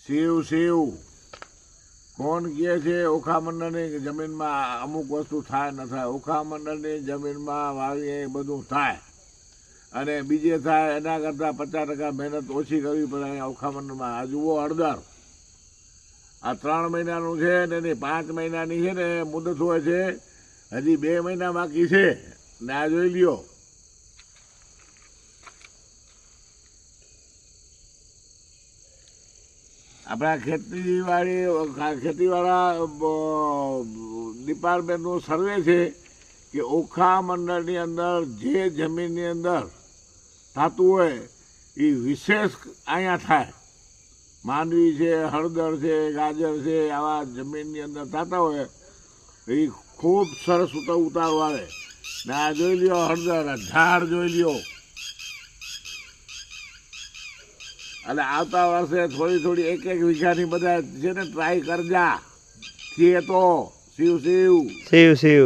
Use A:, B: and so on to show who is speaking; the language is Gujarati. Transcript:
A: શિવ શિવ કોણ કહે છે ઓખા મંડળની જમીનમાં અમુક વસ્તુ થાય ન થાય? ઓખા મંડળની જમીનમાં વાવીએ એ બધું થાય, અને બીજે થાય એના કરતાં 50% મહેનત ઓછી કરવી પડે અહીંયા ઓખા મંડળમાં. આ જુઓ હળદર, આ 3 મહિનાનું છે ને એની 5 મહિનાની છે ને મુદત હોય છે, હજી 2 મહિના બાકી છે ને. આ જોઈ લ્યો, આપણા ખેતીવાળા ડિપાર્ટમેન્ટનું સર્વે છે કે ઓખા મંડળની અંદર જે જમીનની અંદર થતું હોય એ વિશેષ અહીંયા થાય. માંડવી છે, હળદર છે, ગાજર છે, આવા જમીનની અંદર થતા હોય એ ખૂબ સરસ ઉતારો આવે. ને આ જોઈ લ્યો હળદર, ઝાડ જોઈ લ્યો. અને આવતા વર્ષે થોડી એક વીઘાની બધા છે ને ટ્રાય કરજા. છીએ તો શિવ શિવ
B: શિવ શિવ.